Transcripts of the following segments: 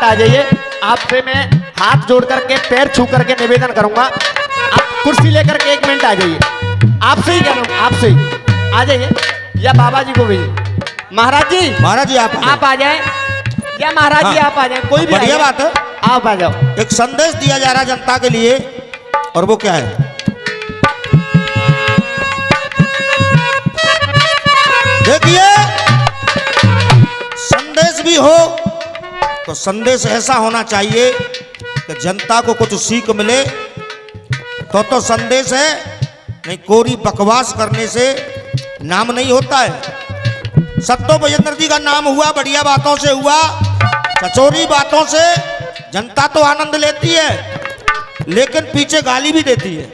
आ जाइए। आपसे मैं हाथ जोड़ करके पैर छू करके निवेदन करूंगा, आप कुर्सी लेकर के 1 मिनट आ जाइए। आपसे ही कह रहा हूँ, आपसे ही आ जाइए, या बाबा जी को भेजिए। महाराज जी आप आ जाए, या महाराज जी आप आ जाए, कोई भी बढ़िया बात है, आप आ जाओ। एक संदेश दिया जा रहा है जनता के लिए, और वो क्या है? देखिए, संदेश भी हो तो संदेश ऐसा होना चाहिए कि जनता को कुछ सीख मिले, तो संदेश है, नहीं कोरी बकवास करने से नाम नहीं होता है। सत्तो भजेंद्र जी का नाम हुआ बढ़िया बातों से हुआ, कचोरी बातों से जनता तो आनंद लेती है लेकिन पीछे गाली भी देती है।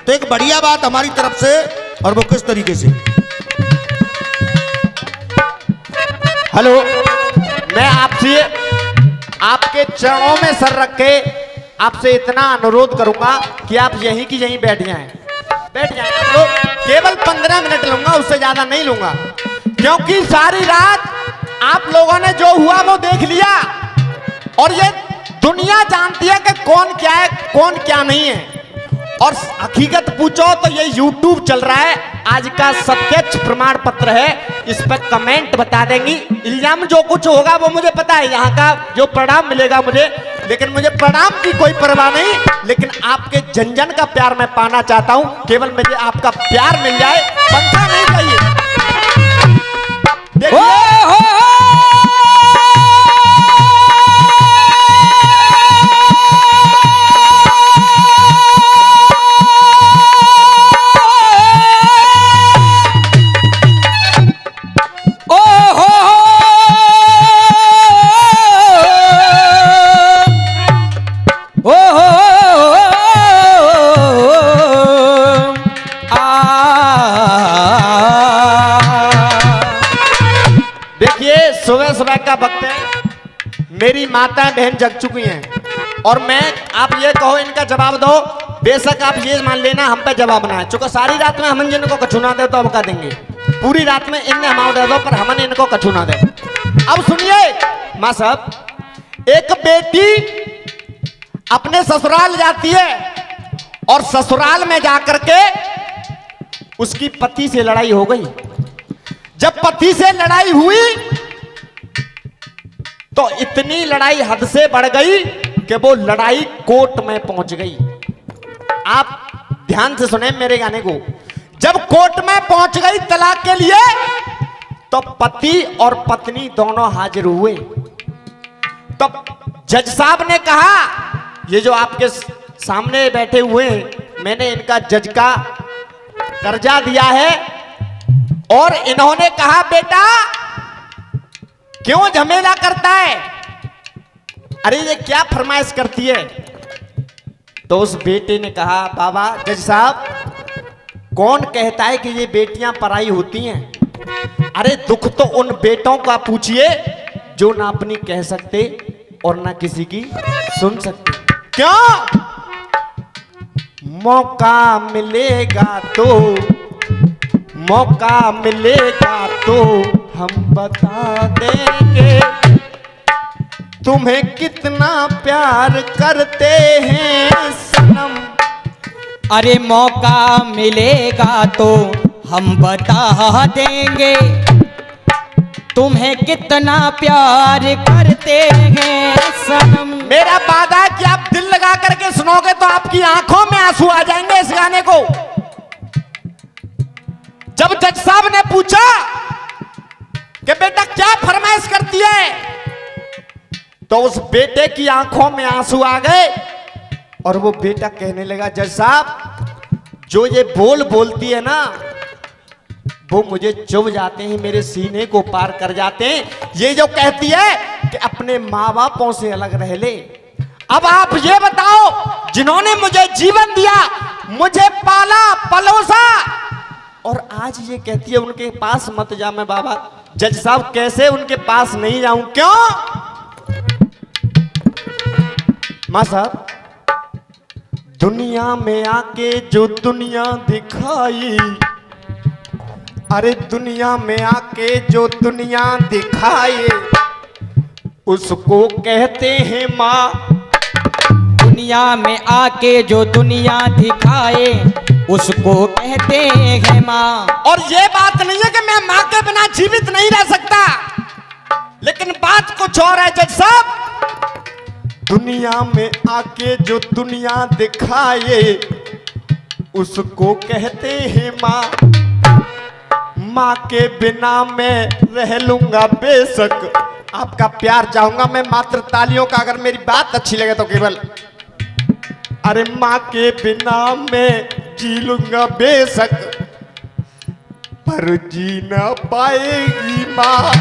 तो एक बढ़िया बात हमारी तरफ से, और वो किस तरीके से? हेलो, मैं आपसे आपके चरणों में सर रख के आपसे इतना अनुरोध करूंगा कि आप यहीं की यहीं बैठ जाएं। आप लोग केवल 15 मिनट लूंगा, उससे ज्यादा नहीं लूंगा, क्योंकि सारी रात आप लोगों ने जो हुआ वो देख लिया, और ये दुनिया जानती है कि कौन क्या है कौन क्या नहीं है। और हकीकत पूछो तो ये YouTube चल रहा है, आज का प्रत्यक्ष प्रमाण पत्र है, इस पर कमेंट बता देंगी। इल्जाम जो कुछ होगा वो मुझे पता है, यहाँ का जो परिणाम मिलेगा मुझे, लेकिन मुझे परिणाम की कोई परवाह नहीं, लेकिन आपके जन जन का प्यार मैं पाना चाहता हूँ। केवल मुझे आपका प्यार मिल जाए, पंखा नहीं चाहिए। सुबह सुबह का वक्त है, मेरी माता बहन जग चुकी हैं, और मैं आप ये कहो इनका जवाब दो, बेशक आप ये मान लेना हम पे जवाब ना है, चूंकि सारी रात में हम जिनको कछु ना दे तो अब का देंगे, पूरी रात में इनने हमारे दे दो पर हमने इनको कछु ना दे। अब सुनिए माँ साहब, एक बेटी अपने ससुराल जाती है और ससुराल में जाकर के उसकी पति से लड़ाई हो गई। जब पति से लड़ाई हुई तो इतनी लड़ाई हद से बढ़ गई कि वो लड़ाई कोर्ट में पहुंच गई। आप ध्यान से सुने मेरे गाने को। जब कोर्ट में पहुंच गई तलाक के लिए, तो पति और पत्नी दोनों हाजिर हुए। तो जज साहब ने कहा, ये जो आपके सामने बैठे हुए हैं, मैंने इनका जज का दर्जा दिया है, और इन्होंने कहा बेटा क्यों झमेला करता है, अरे ये क्या फरमाइश करती है। तो उस बेटे ने कहा, बाबा जज साहब, कौन कहता है कि ये बेटियां पराई होती हैं? अरे दुख तो उन बेटों का पूछिए जो ना अपनी कह सकते और ना किसी की सुन सकते। क्यों? मौका मिलेगा तो हम बता देंगे तुम्हें कितना प्यार करते हैं सनम। अरे मौका मिलेगा तो हम बता देंगे तुम्हें कितना प्यार करते हैं सनम। मेरा वादा है कि आप दिल लगा करके सुनोगे तो आपकी आंखों में आंसू आ जाएंगे इस गाने को। जब जज साहब ने पूछा कि बेटा क्या फरमाइश करती है, तो उस बेटे की आंखों में आंसू आ गए और वो बेटा कहने लगा, जज साहब जो ये बोलती है ना, वो मुझे चुभ जाते हैं, मेरे सीने को पार कर जाते हैं। ये जो कहती है कि अपने माँ बापों से अलग रह ले। अब आप ये बताओ, जिन्होंने मुझे जीवन दिया, मुझे पाला पलोसा, और आज ये कहती है उनके पास मत जा। मैं बाबा जज साहब कैसे उनके पास नहीं जाऊं? क्यों? मां साहब, दुनिया में आके जो दुनिया दिखाई, अरे दुनिया में आके जो दुनिया दिखाए, उसको कहते हैं माँ। दुनिया में आके जो दुनिया दिखाए उसको कहते हैं माँ। और ये बात नहीं है कि मैं माँ के बिना जीवित नहीं रह सकता, लेकिन बात कुछ और है जज साहब। दुनिया में आके जो दुनिया दिखाए उसको कहते हैं माँ। माँ के बिना मैं रह लूंगा बेशक, आपका प्यार चाहूंगा मैं मात्र तालियों का, अगर मेरी बात अच्छी लगे तो केवल। अरे माँ के बिना मैं जी लूंगा बेशक, पर जी ना पाएगी माँ।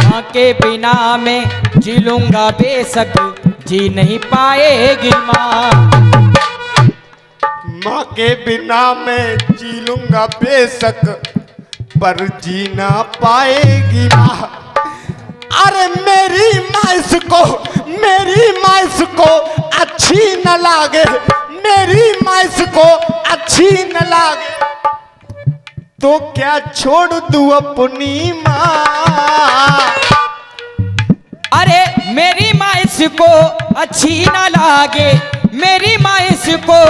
माँ के बिना मैं जी लूंगा बेशक, जी नहीं पाएगी माँ। माँ के बिना मैं जी लूंगा बेशक, पर जी ना पाएगी माँ। अरे मेरी माँ इसको अच्छी न लागे, मेरी माँ इसको अच्छी न लागे, तो क्या छोड़ दूं अपनी माँ। अरे मेरी माँ इसको अच्छी ना लागे, मेरी माँ इसको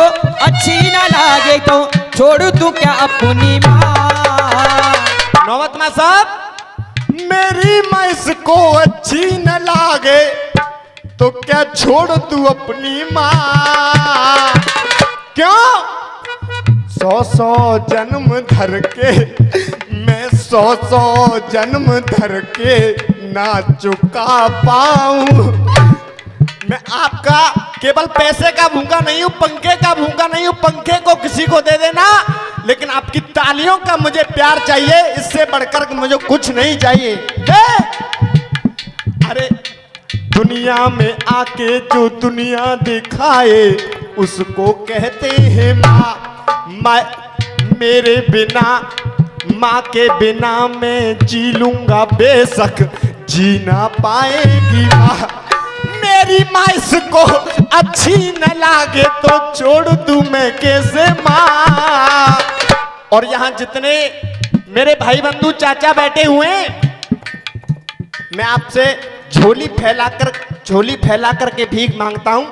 अच्छी ना लागे, तो छोड़ दूं क्या अपनी माँ। नौबत माँ साहब, मेरी माँ इसको अच्छी न लागे, तो क्या छोड़ दूं अपनी माँ। क्यों? 100 जन्म धर के मैं 100 जन्म धर के ना चुका पाऊं। मैं आपका केवल पैसे का भूखा नहीं हूं, पंखे का भूखा नहीं हूं। पंखे को किसी को दे देना, लेकिन आपकी तालियों का मुझे प्यार चाहिए, इससे बढ़कर मुझे कुछ नहीं चाहिए। अरे दुनिया में आके जो दुनिया दिखाए उसको कहते हैं माँ। मेरे बिना, माँ के बिना मैं जी लूंगा बेशक, जी ना पाएगी माँ। मेरी माँ इसको अच्छी न लागे, तो छोड़ दूं मैं कैसे माँ। और यहाँ जितने मेरे भाई बंधु चाचा बैठे हुए हैं, मैं आपसे झोली फैलाकर के भीख मांगता हूं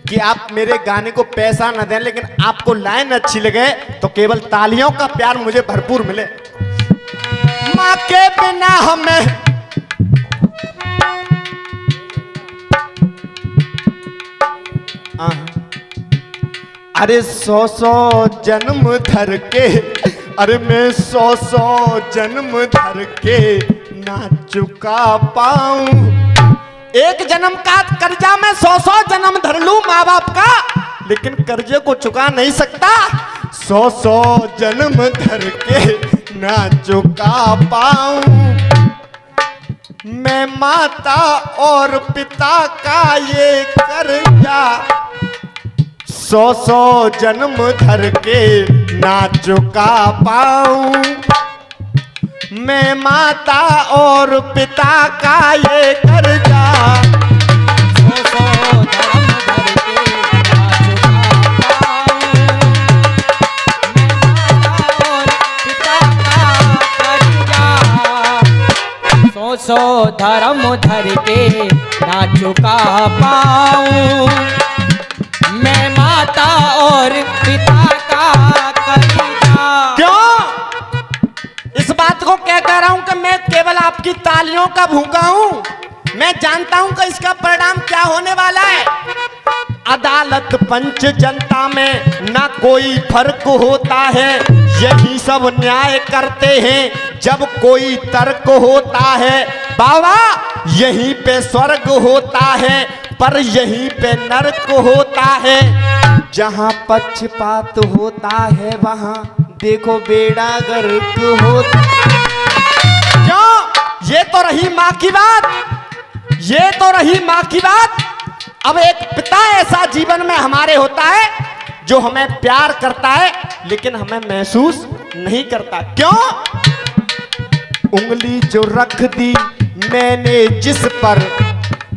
कि आप मेरे गाने को पैसा न दें, लेकिन आपको लाइन अच्छी लगे तो केवल तालियों का प्यार मुझे भरपूर मिले। माँ के बिना हमें अरे 100 जन्म धर के, अरे मैं 100 जन्म धर के ना चुका पाऊं। एक जन्म का कर्जा मैं 100 जन्म धर लूं माँ बाप का, लेकिन कर्जे को चुका नहीं सकता। 100 जन्म धर के ना चुका पाऊं। मैं माता और पिता का ये कर्जा 100 जन्म धर के ना चुका पाऊं। मैं माता और पिता का ये कर्जा 100 धर्म धर के ना चुका पाऊं। 100 धर्म धर के ना चुका पाऊं। मैं माता और पिता का कर्जा। क्यों इस बात को क्या कह रहा हूं कि मैं केवल आपकी तालियों का भूखा हूं? मैं जानता हूं कि इसका परिणाम क्या होने वाला है। अदालत पंच जनता में ना कोई फर्क होता है, यही सब न्याय करते हैं जब कोई तर्क होता है। बाबा यहीं पे स्वर्ग होता है, पर यहीं पे नरक होता है। जहां पक्षपात होता है वहां देखो बेड़ा गर्क होता। क्यों? ये तो रही माँ की बात, ये तो रही माँ की बात। अब एक पिता ऐसा जीवन में हमारे होता है जो हमें प्यार करता है, लेकिन हमें महसूस नहीं करता। क्यों? उंगली जो रख दी मैंने जिस पर,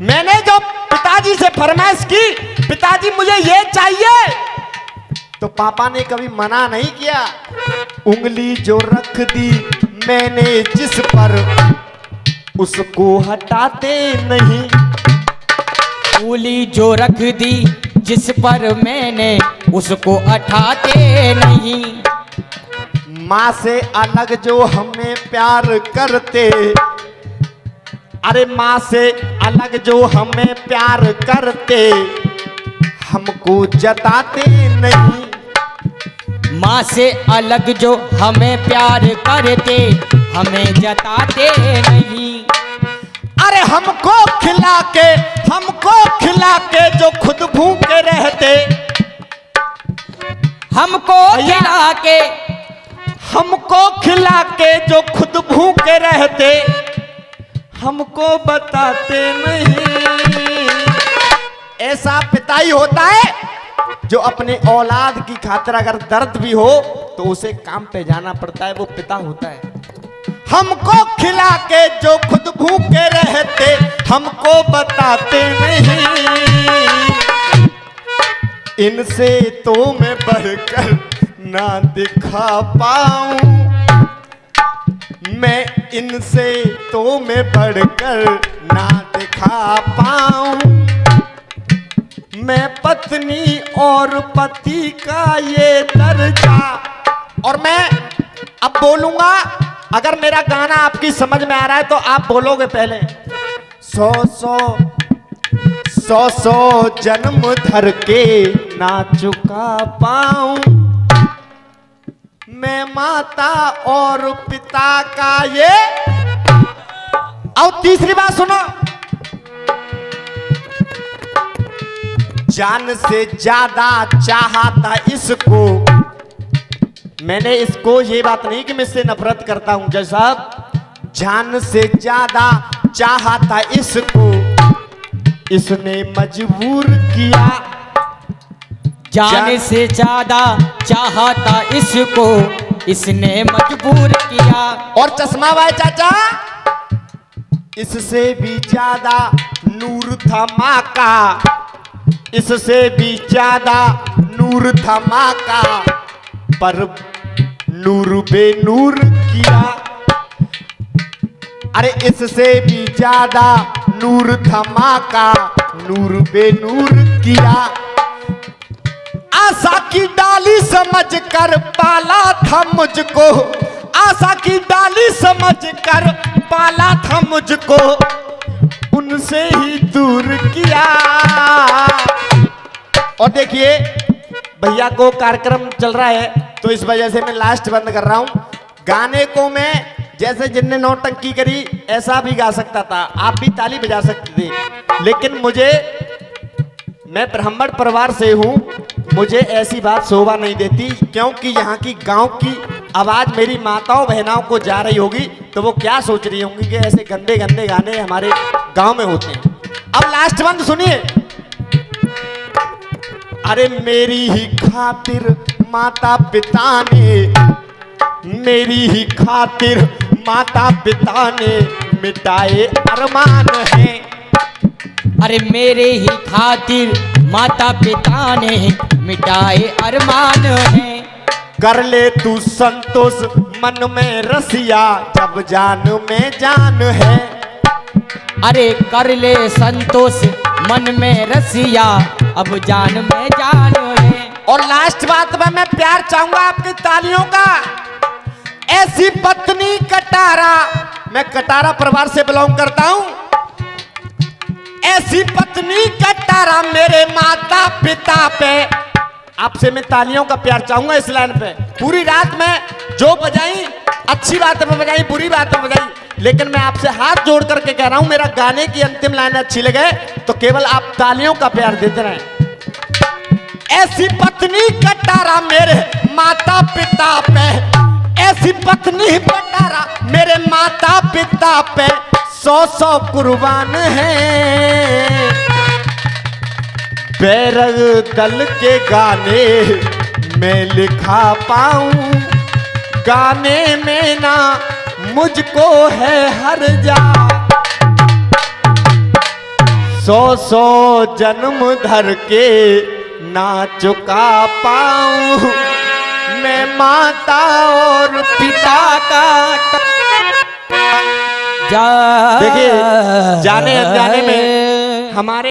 मैंने जो पिताजी से फरमाइश की, पिताजी मुझे ये चाहिए, तो पापा ने कभी मना नहीं किया। उंगली जो रख दी मैंने जिस पर, उसको हटाते नहीं। उंगली जो रख दी जिस पर मैंने उसको उठाते नहीं। माँ से अलग जो हमें प्यार करते, अरे माँ से अलग जो हमें प्यार करते, हमको जताते नहीं। माँ से अलग जो हमें प्यार करते हमें जताते नहीं। अरे हमको खिला के जो खुद भूखे रहते, हमको खिला के, हमको खिला के जो खुद भूखे रहते, हमको बताते नहीं। ऐसा पिता ही होता है जो अपने औलाद की खातिर अगर दर्द भी हो तो उसे काम पे जाना पड़ता है, वो पिता होता है। हमको खिला के जो खुद भूखे रहते, हमको बताते नहीं। इनसे तो मैं बढ़कर ना दिखा पाऊं, मैं इनसे तो मैं बढ़कर ना दिखा पाऊं। मैं पत्नी और पति का ये दर्जा, और मैं अब बोलूंगा, अगर मेरा गाना आपकी समझ में आ रहा है तो आप बोलोगे पहले। सौ जन्म धर के ना चुका पाऊं, मैं माता और पिता का ये। और तीसरी बात सुनो, जान से ज्यादा चाहा था इसको। मैंने इसको ये बात नहीं कि मैं इससे नफरत करता हूं, जज साहब, जान से ज्यादा चाहा था इसको, इसने मजबूर किया। जान से ज्यादा चाहा था इसको, इसने मजबूर किया। और चश्मा भाई चाचा, इससे भी ज्यादा नूर था माँ का, इससे भी ज्यादा नूर था माँ का, पर नूर बेनूर किया। अरे इससे भी ज्यादा नूर था माँ का, नूर बेनूर किया। आशा की डाली समझ कर पाला था मुझको, आशा की डाली समझ कर पाला था मुझको, उनसे ही दूर किया। और देखिए भैया को कार्यक्रम चल रहा है तो इस वजह से मैं लास्ट बंद कर रहा हूं। गाने को मैं जैसे जिनने नौटंकी करी ऐसा भी गा सकता था, आप भी ताली बजा सकते थे, लेकिन मैं ब्राह्मण परिवार से हूं, मुझे ऐसी बात शोभा नहीं देती, क्योंकि यहाँ की गांव की आवाज मेरी माताओं बहनाओं को जा रही होगी तो वो क्या सोच रही होंगी कि ऐसे गंदे गंदे गाने हमारे गांव में होते हैं। अब लास्ट बंद सुनिए। अरे मेरी ही खातिर माता पिता ने, मेरी ही खातिर माता पिता ने मिटाए अरमान हैं। अरे मेरे ही खातिर माता पिता ने मिटाए अरमान हैं। कर ले तू संतोष मन में रसिया, जब जान में जान है। अरे कर ले संतोष मन में रसिया, अब जान में जान है। और लास्ट बात में मैं प्यार चाहूंगा आपकी तालियों का। ऐसी पत्नी कटारा, मैं कटारा परिवार से बिलोंग करता हूं, ऐसी पत्नी कटारा मेरे माता पिता पे। आपसे मैं तालियों का प्यार चाहूंगा इस लाइन पे। पूरी रात में जो बजाई अच्छी बात में बजाई, बुरी बात में बजाई, लेकिन मैं आपसे हाथ जोड़ करके कह रहा हूं, मेरा गाने की अंतिम लाइन अच्छी लगे तो केवल आप तालियों का प्यार देते रहें। ऐसी पत्नी कटारा मेरे माता पिता पे, ऐसी पत्नी कटारा मेरे माता पिता पे, 100 कुर्बान है। बैरग दल के गाने मैं लिखा पाऊं, गाने में ना मुझको है हर जा। 100 जन्म धर के ना चुका पाऊं, मैं माता और पिता का जा देखिए जाने अनजाने में हमारे